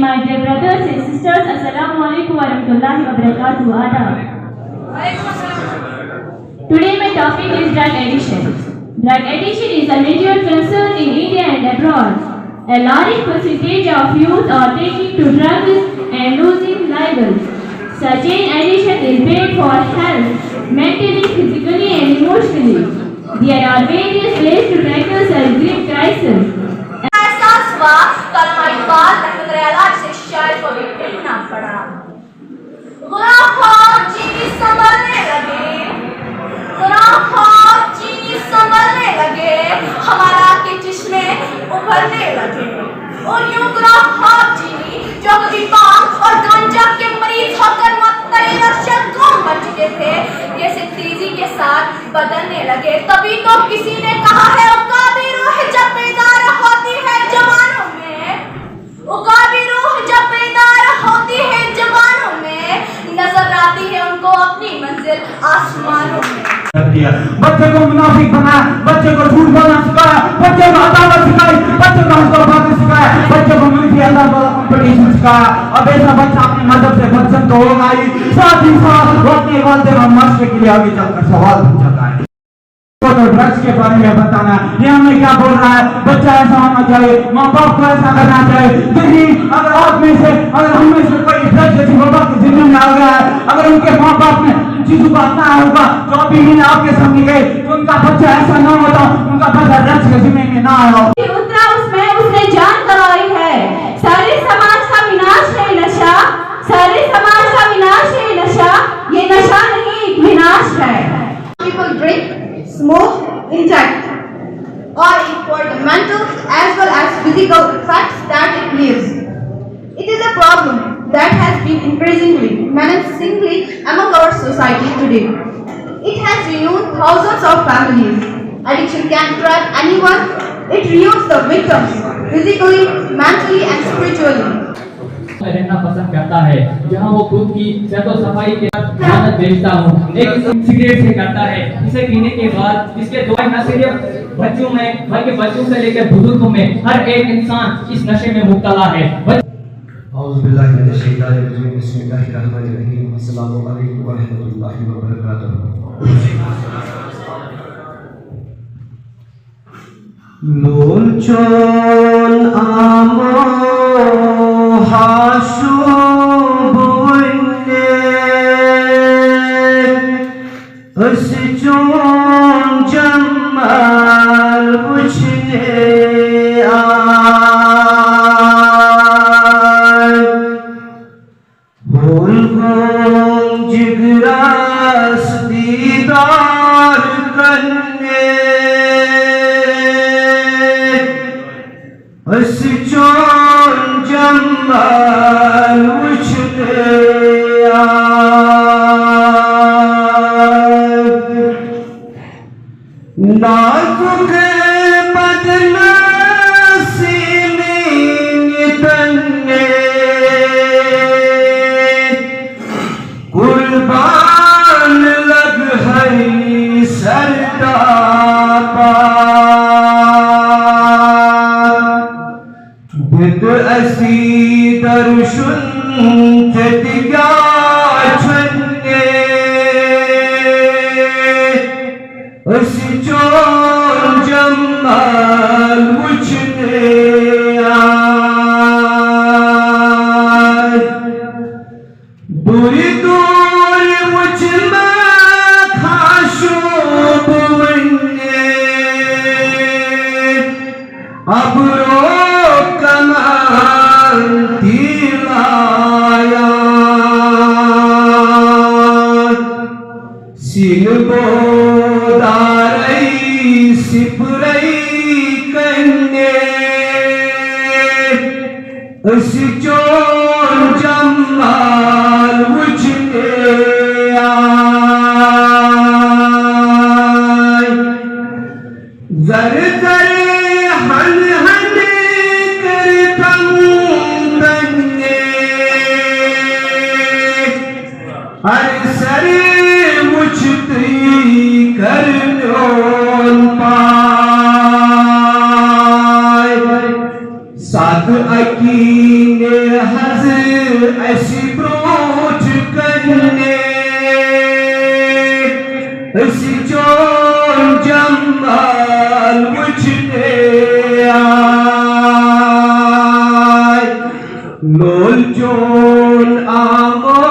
my dear brothers and sisters, Assalamu alaikum wa rahmatullahi wa barakatuh. Adab. Today my topic is drug addiction. Drug addiction is a major concern in India and abroad. A large percentage of youth are taking to drugs and losing lives. Such an addiction is bad for health, mentally, physically and emotionally. There are various ways to tackle such grave crisis. एहसास हुआ कलमा इकबाल रहमतुल्लाह से शायर को भी पढ़ना पड़ा। खुराफात चीनी संभलने लगे, खुराफात चीनी संभलने लगे, हमारा के चश्मे उभरने लगे। और यूं खुराफात चीनी जो कभी पान और गांजा के मरीज होकर मुत्तैद और शलगम बन चुके थे, जैसे तेजी के साथ बदलने लगे। तभी तो किसी ने कहा है उकाबी रूह जब बेदार होती है जवानों में, उकाबी रूह जब बेदार होती है जवानों में, नजर आती है उनको अपनी मंजिल आसमानों में। बच्चे को मुनाफिक बनाया, बच्चे को झूठ बोलना सिखाया, बच्चे को अदावत सिखाई, बच्चे को हंसो बातें सिखाया, बच्चे को मिलती अल्लाह वाला कंपटीशन सिखाया। अब ऐसा बच्चा अपने मजहब से बच्चन तो होगा ही, साथ ही साथ वो अपने वालिद व माशरे के लिए आगे चलकर सवाल पूछता है। तो ड्रग्स के बारे में बताना, ये हमें क्या बोल रहा है? बच्चा ऐसा होना चाहिए, माँ बाप को ऐसा करना चाहिए। देखिए, अगर आप में से, अगर हम में से कोई ड्रग्स जैसी बाबा की जिम्मे में आ गया है, अगर उनके माँ बाप ने चीजों को अपनाया होगा, जो अभी महीने आपके सामने गए, तो उनका बच्चा ऐसा ना होता, उनका बच्चा ड्रग्स के जिम्मे में ना आया। उतरा उसमें उसने जान गंवाई है। सारे समाज का विनाश है नशा, सारे समाज का विनाश है नशा, ये नशा नहीं एक विनाश है। People drink, smoke, inject, or eat for the mental as well as physical effects that it leaves. It is a problem that has been increasingly menacingly among our society today. It has ruined thousands of families. Addiction can trap anyone. It ruins the victims physically, mentally and spiritually. रहना पसंद करता है, जहाँ वो खुद की सेहत सफाई के साथ मेहनत भेजता हूँ। एक सिगरेट से करता है, इसे पीने के बाद इसके दुआ न सिर्फ बच्चों में बल्कि बच्चों से लेकर बुजुर्गों में हर एक इंसान इस नशे में मुब्तला है। औज़ु बिल्लाहि मिनश शैतानिर रजीम, बिस्मिल्लाहिर रहमानिर रहीम, अस्सलामु अलैकुम व रहमतुल्लाहि व बरकातुहू। लोल चोल आमो हाशु बुने अस चोन जमाल बुझने आय भूल घूम जिगरास दीदार करने अस चोन जमाल बुझने आय नाजुक बदला सीने तन्ने कुर्बान लग हई सरदापा बिद असी दर्शन चटिया छन्ने अस चोर जमाल मुझने आय दूरी दूर मुझ में खाशो बुने अब रो कमाल दिलाया सिन बोदारई सिपरई कन्ने अस चोर जमाल मुझने आय जर जर हन हन करता बन्ने हर सर मुझती कर पाय साथ अकीने ऐसी ब्रोच करने ऐसी चोर जंगल मुझे आए लोल चोल आमो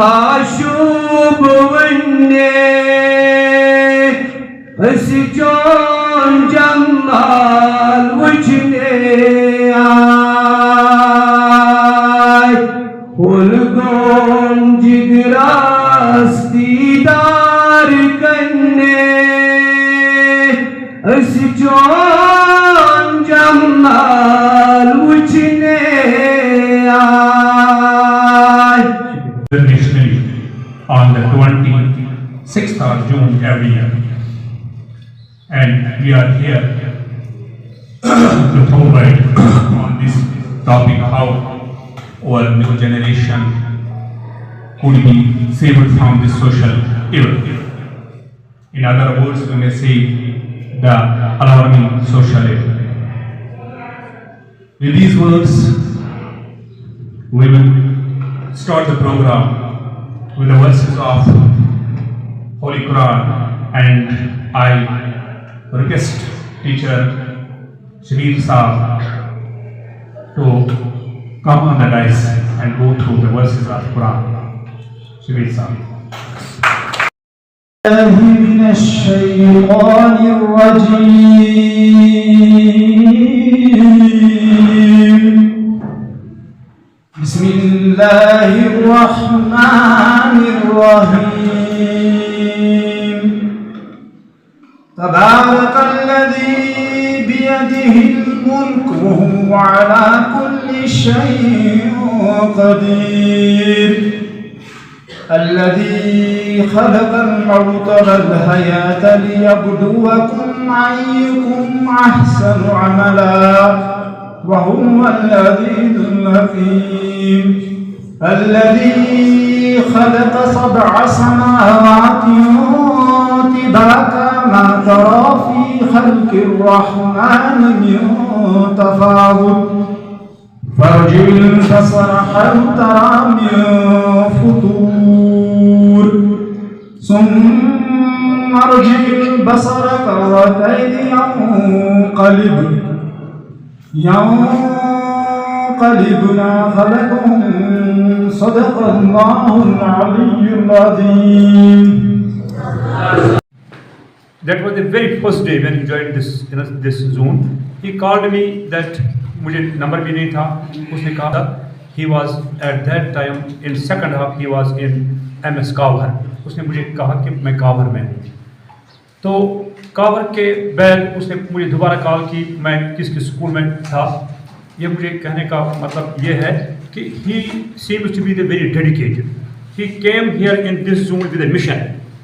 हाशुब वन्ने ऐसी चोर जंगल मुझे आए हुलगोन जिगरास दीदार करने ऐसी चोर जंगल मुझे आए Traditionally on the 26th of June every year, and we are here to throw light on this topic, how our new generation could be saved from this social evil. In other words, we may say the alarming social evil. With these words, we will start the program with the verses of Holy Quran, and I request teacher Shabir Saab to come on the dais and go through the verses of Quran. Shabir Saab. من الشيطان الرجيم بسم الله الرحمن الرحيم تبارك الذي بيده الملك وهو على كل شيء قدير الذي خلق الموت والحياة ليبلوكم أيكم أحسن عملا وهو العزيز الحكيم الذي خلق 7 سماوات طباقا ما ترى في خلق الرحمن من تفاوت فارجع البصر هل ترى من فطور ثم ارجع البصر كرتين ينقلبنا خلقهم صدق الله العلي العظيم. That was the very first day when he joined this zone. He called me that मुझे नंबर भी नहीं था. उसने कहा he was at that time in second half he was in MS कावर. उसने मुझे कहा कि मैं कावर में हूँ. तो कावर के बाद उसने मुझे दोबारा कॉल की. मैं किस स्कूल में था. ये मुझे कहने का मतलब ये है कि he seems to be the very dedicated. He came here in this zone with a mission,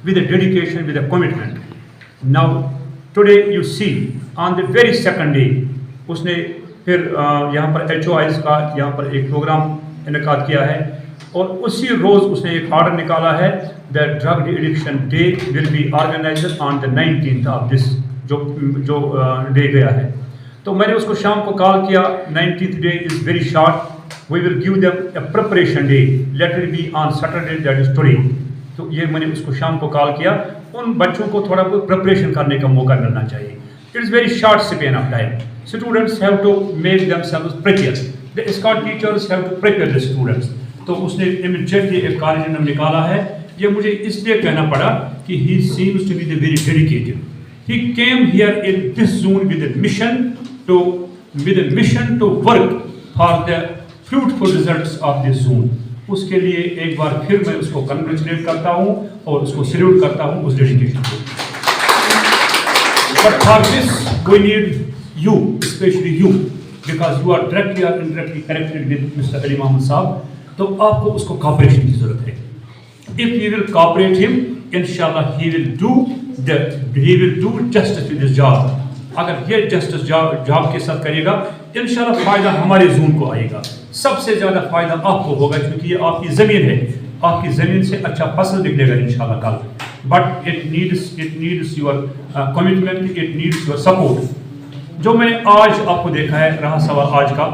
with a dedication, with a commitment. Now today you see on the very second day उसने फिर यहाँ पर HOIs का यहाँ पर एक programme इनेकाद किया है और उसी रोज़ उसने एक ऑर्डर निकाला है the drug addiction day will be organised on the 19th of this जो डे गया है. तो मैंने उसको शाम को कॉल किया. 19th day is very short. We will give them a preparation day let it be on Saturday that is today. तो ये मैंने उसको शाम को कॉल किया. उन बच्चों को थोड़ा बहुत प्रिपरेशन करने का मौका मिलना चाहिए. It is very short span of time. Students have to make themselves prepared. The Scott teachers have to prepare the students. तो उसने immediately एक कार्यक्रम निकाला है. ये मुझे इसलिए कहना पड़ा कि he seems to be the very dedicated. He came here in this zone with a mission to work for the fruitful results of this zone. उसके लिए एक बार फिर मैं उसको congratulate करता हूँ और उसको salute करता हूँ उस dedication को. But for this we need you, especially you, because you are directly or indirectly connected with Mr. Ali Mohammed Saab. तो आपको उसको cooperation की जरूरत है. If you will cooperate him, inshallah he will do justice with his job. अगर ये justice job के साथ करेगा, इंशाल्लाह फायदा हमारे जोन को आएगा. सबसे ज़्यादा फायदा आपको होगा क्योंकि ये आपकी ज़मीन है. आपकी ज़मीन से अच्छा फसल निकलेगा इंशाल्लाह कल. But it needs your commitment, it needs your support. जो मैंने आज आपको देखा है रहा सवाल आज का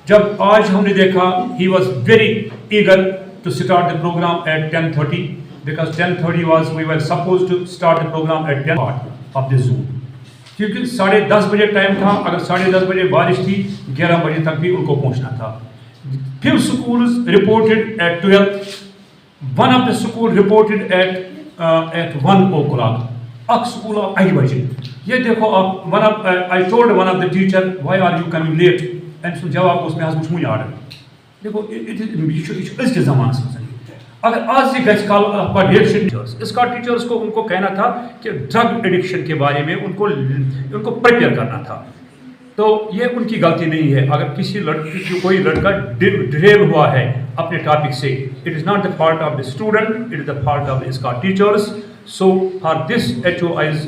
जब आज हमने देखा, he was very eager to start the program at 10:30 because 10:30 was we were supposed to start the program at 10 of the Zoom. क्योंकि 10:30 बजे टाइम था, अगर 10:30 बजे बारिश थी, 11 बजे तक भी उनको पहुंचना था. Few schools reported at 12. One of the school reported at 1 o'clock. Ak school of 8 बजे. ये देखो आप, I told one of the teacher, why are you coming late? And so जवाब उसमें आज कुछ मुझे आ रहा है. देखो ये इसके ज़माने से अगर आज से गज कल आपका डेट टीचर्स, इसका टीचर्स को उनको कहना था कि ड्रग एडिक्शन के बारे में उनको प्रिपेयर करना था. तो ये उनकी गलती नहीं है. अगर किसी लड़की कोई लड़का डिरेल हुआ है अपने टॉपिक से, it is not the fault of the student, it is the fault of इसका teachers. So for this HOIs,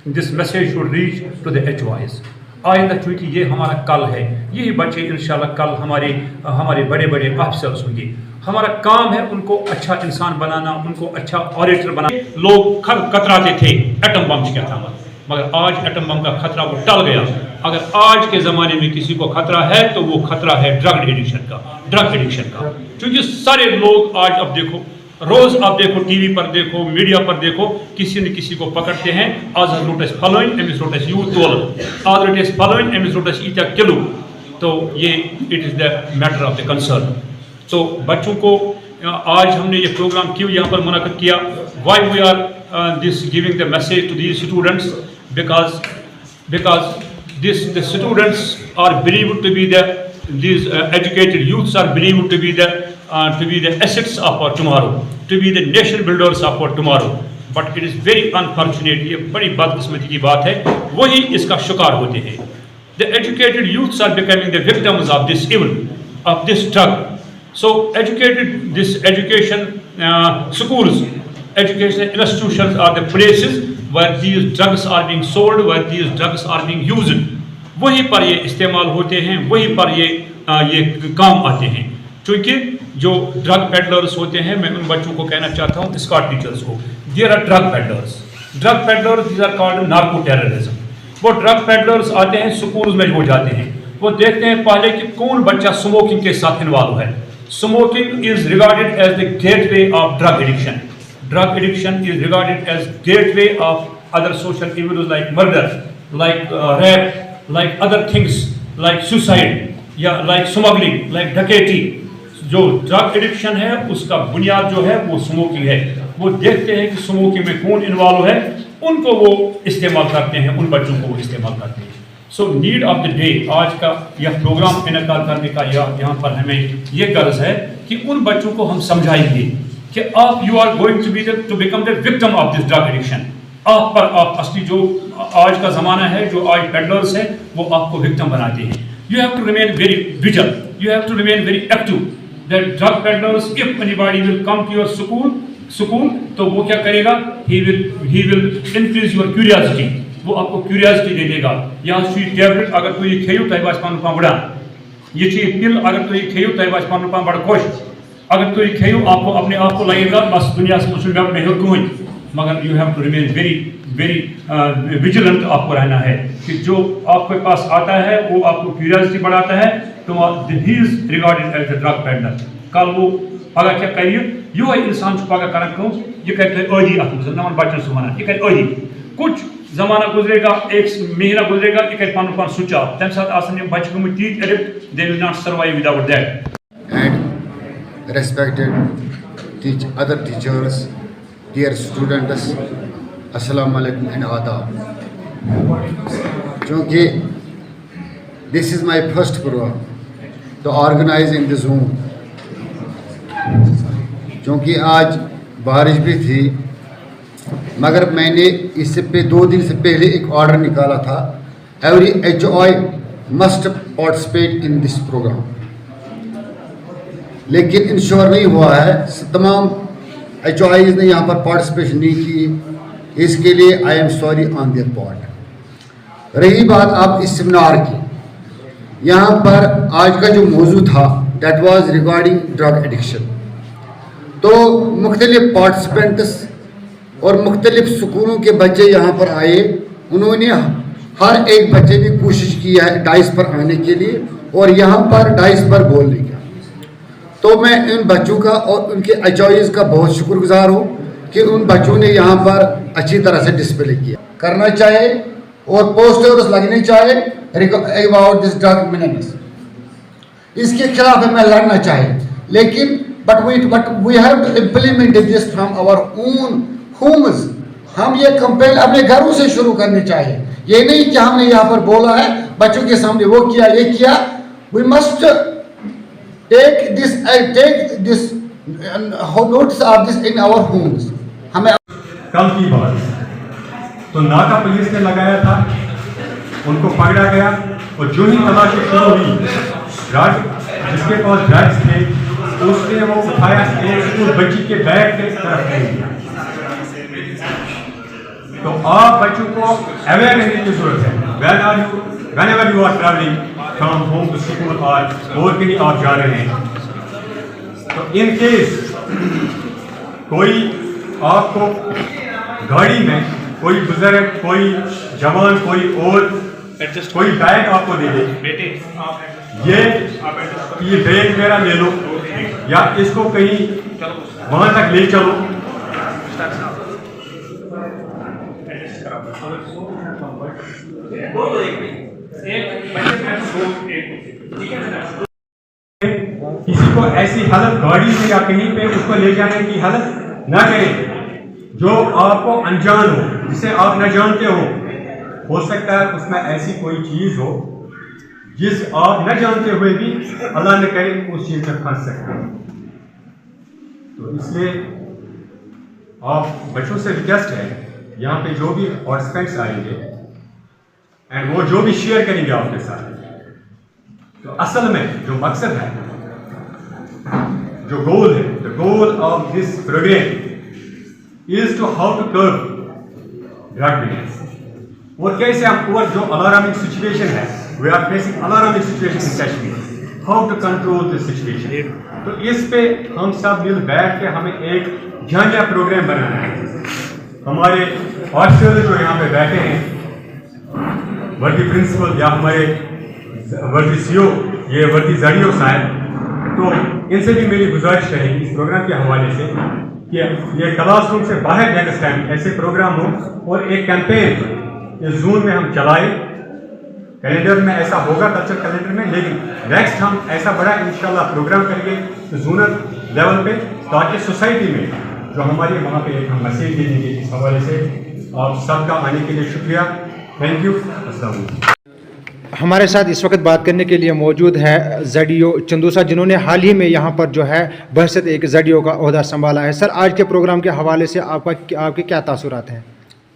this message should reach to the HOIs. आइंदा चूँकि ये हमारा कल है, यही बच्चे इंशाल्लाह कल हमारे बड़े बड़े ऑफिसर्स होंगे. हमारा काम है उनको अच्छा इंसान बनाना, उनको अच्छा ऑरेटर बनाना. लोग कतराते थे एटम बम से क्या था, मगर आज एटम बम का खतरा वो टल गया. अगर आज के ज़माने में किसी को खतरा है तो वो खतरा है ड्रग एडिक्शन का. क्योंकि सारे लोग आज अब देखो, रोज़ आप देखो, टीवी पर देखो, मीडिया पर देखो, किसी न किसी को पकड़ते हैं. आज रोटस फलोइन एमिस रोटस यूथ तोल, आज रोटस फलोइन एमिस रोटस ईटा किलो. तो ये it is the matter of the concern. तो बच्चों को आज हमने ये प्रोग्राम क्यों यहाँ पर मुनक़द किया, why we are this giving the message to these students, because the students are believed to be these educated youths are believed to be the assets of our tomorrow, to be the nation builders of our tomorrow. But it is very unfortunate, ये बड़ी बदकिस्मती की बात है, वही इसका शिकार होते हैं. The educated youths are becoming the victims of this evil, of this drug. So this education schools, educational institutions are the places where these drugs are being sold, where these drugs are being used. वहीं पर ये इस्तेमाल होते हैं, वहीं पर ये काम आते हैं. क्योंकि जो ड्रग पेडलर्स होते हैं, मैं उन बच्चों को कहना चाहता हूँ, स्कॉट टीचर्स को, there are drug peddlers, these are called narco terrorism. वो ड्रग पेडलर्स आते हैं, स्कूल्स में वो जाते हैं, वो देखते हैं पहले कि कौन बच्चा स्मोकिंग के साथ इन्वॉल्व है. Smoking is regarded as the gateway of drug addiction. Drug addiction is regarded as gateway of other social evils like murder, like rape, like other things, like suicide, या like smuggling, like डकैती. जो drug addiction है उसका बुनियाद जो है वो smoking है. वो देखते हैं कि स्मोकिंग में कौन इन्वॉल्व है, उनको वो इस्तेमाल करते हैं, उन बच्चों को वो इस्तेमाल करते हैं. So need of the day, आज का यह प्रोग्राम इनकार करने का यहाँ पर हमें ये गर्ज है कि उन बच्चों को हम समझाएंगे कि आप you are going to become the victim of this drug addiction. आप असली जो आज का ज़माना है, जो आज पेडलर्स है, वो आपको विक्टिम बनाते हैं. You have to remain very vigil, you have to remain very active. That drug peddlers, if anybody will come to your school, तो वो क्या करेगा, he will increase your curiosity. वो आपको क्यूरियोसिटी दे देगा. यहाँ से टैबलेट अगर कोई खेयू तो बस पान पान बड़ा, ये पिल अगर कोई खेयू तो बस पान पान बड़ा खुश. अगर कोई खेयू आपको अपने आप को लगेगा बस दुनिया से मुझे में हो कोई. मगर you have to remain very vigilant. आपको रहना है कि जो आपके पास आता है वो आपको क्यूरियोसिटी बढ़ाता है. तो he is regarded as the drug peddler. कल वो पगह क्या करिए, यो इंसान पगह कर यह कर अदी अत नमन बच्चन से वन, यह कर अदी. कुछ ज़माना गुजरेगा, एक महीना गुजरेगा, यह कर पान स्विच ऑफ. तम साथ बच्चे गम तीत addict, they will not survive without that. And respected other teachers, dear students, assalamu alaikum and adab. क्योंकि this is my first program to organize in the Zoom. क्योंकि आज बारिश भी थी, मगर मैंने इससे 2 दिन से पहले एक ऑर्डर निकाला था, every HOI must participate in this program. लेकिन इंश्योर नहीं हुआ है, तमाम HOIs ने यहाँ पर पार्टिसिपेशन नहीं की. इसके लिए I am sorry on their part. रही बात आप इस सेमिनार की, यहाँ पर आज का जो मौजू था that was regarding drug addiction. तो मुख्तलिफ पार्टिसिपेंट्स और मुख्तलिफ स्कूलों के बच्चे यहाँ पर आए, उन्होंने हर एक बच्चे ने कोशिश की है डाइस पर आने के लिए और यहाँ पर डाइस पर बोलने का। तो मैं इन बच्चों का और उनके एचओईज का बहुत शुक्रगुजार हूँ कि उन बच्चों ने यहाँ पर अच्छी तरह से डिस्प्ले किया। करना चाहिए और पोस्टर्स लगने चाहिए अबाउट दिस ड्रग मीनिंग्स, इसके खिलाफ हमें लड़ना चाहिए, लेकिन but we have to implement this from our own homes. हम ये कंपेन अपने घरों से शुरू करनी चाहिए। ये नहीं कि हमने यहाँ पर बोला है बच्चों के सामने वो किया ये किया। We must take this notice of this in our homes. हमें कल की बात तो नाका पुलिस ने लगाया था, उनको पकड़ा गया और जो ही तलाशी शुरू हुई जिसके पास ड्रग्स थे उसने वो उठाया एक स्कूल बच्ची के बैग के तरफ फेंक दिया। तो आप बच्चों को अवेयर रहने की जरूरत है। whenever you are traveling from home to school और कहीं आप जा रहे हैं तो इन केस कोई आपको गाड़ी में कोई बुजुर्ग कोई जवान कोई और कोई बैग आपको दे दे, ये बैग मेरा ले लो या इसको कहीं वहां तक ले चलो, किसी को ऐसी हालत गाड़ी में या कहीं पे उसको ले जाने की हालत ना करें जो आपको अनजान हो, जिसे आप न जानते हो सकता है उसमें ऐसी कोई चीज हो जिस आप न जानते हुए भी अल्लाह ने करे उस चीज में फंस सकते हैं। तो इसलिए आप बच्चों से रिक्वेस्ट है यहाँ पे जो भी पार्टिसिपेंट्स आएंगे एंड वो जो भी शेयर करेंगे आपके साथ, तो असल में जो मकसद है, जो गोल है, the goal of this program is to how to curb drug use और कैसे हम और जो अलार्मिंग सिचुएशन है, we are facing alarming situation in Kashmir, how to control this situation. तो इस पे हम सब मिल बैठ के हमें एक जानिया प्रोग्राम बनाना है। हमारे ऑफिसर जो यहाँ पे बैठे हैं, वर्दी प्रिंसिपल या हमारे वर्दी सीओ ये वर्दी जड़ियो साहब, तो इनसे भी मेरी गुजारिश रहेगी इस प्रोग्राम के हवाले से कि ये क्लासरूम से बाहर नेक्स्ट टाइम ऐसे प्रोग्राम हो और एक कैंपेन इस जून में हम चलाएं। कैलेंडर में ऐसा होगा, कल्चर कैलेंडर में, लेकिन नेक्स्ट हम ऐसा बड़ा इंशाल्लाह प्रोग्राम करेंगे जोनल लेवल पे, ताकि सोसाइटी में जो हमारी वहाँ पे एक हम मैसेज दे देंगे। इस हवाले से आप सबका आने के लिए शुक्रिया, थैंक यू, अस्सलाम वालेकुम। हमारे साथ इस वक्त बात करने के लिए मौजूद है जडियो चंदूसा, जिन्होंने हाल ही में यहाँ पर जो है बहसत एक जडियो का ओहदा संभाला है। सर, आज के प्रोग्राम के हवाले से आपके क्या तासुरात हैं?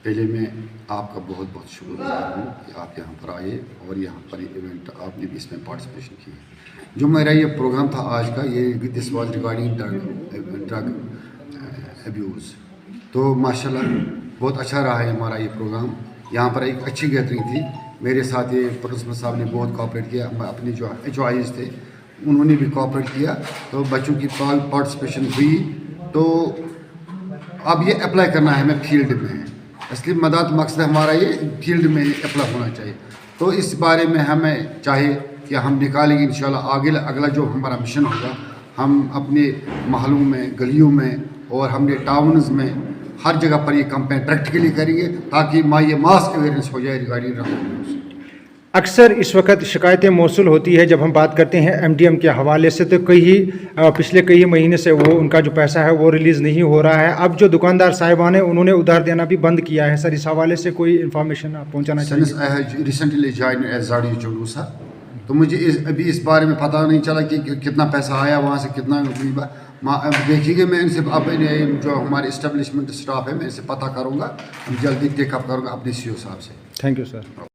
पहले मैं आपका बहुत बहुत शुक्रगुजार हूँ कि आप यहाँ पर आए और यहाँ पर इवेंट आपने भी इसमें पार्टिसिपेशन की है। जो मेरा ये प्रोग्राम था आज का, ये this was regarding drug abuse. तो माशाल्लाह बहुत अच्छा रहा है हमारा ये प्रोग्राम। यहाँ पर एक अच्छी गैदरिंग थी। मेरे साथ ये प्रिंसिपल साहब ने बहुत कोऑपरेट किया, अपने जो एचओआईज़ थे उन्होंने भी कोऑपरेट किया, तो बच्चों की पार्टिसिपेशन हुई। तो अब ये अप्लाई करना है हमें फील्ड में, इसलिए मदद मकसद हमारा ये फील्ड में अप्लाई होना चाहिए। तो इस बारे में हमें चाहिए कि हम निकालेंगे इंशाल्लाह आगे अगला जो हमारा मिशन होगा, हम अपने महलों में, गलियों में और हमने टाउन्स में हर जगह पर ये कैंपेन प्रैक्टिकली करेंगे ताकि ये मास अवेयरनेस हो जाए रिगार्डिंग ड्रग। अक्सर इस वक्त शिकायतें मौसूल होती है जब हम बात करते हैं एमडीएम के हवाले से, तो पिछले कई महीने से वो उनका जो पैसा है वो रिलीज़ नहीं हो रहा है। अब जो दुकानदार साहिबान हैं उन्होंने उधार देना भी बंद किया है। सर, इस हवाले से कोई इन्फॉर्मेशन आप पहुँचाना चाहिए? रिसेंटली जॉइन एज जडियो चंदूसा, तो मुझे अभी इस बारे में पता नहीं चला कि कितना पैसा आया, वहाँ से कितना देखिएगा। मैं इनसे अपने जो हमारे इस्टेब्लिशमेंट स्टाफ है मैं इनसे पता करूँगा, जल्दी टेकअप करूँगा अपने सीओ साहब से। Thank you sir.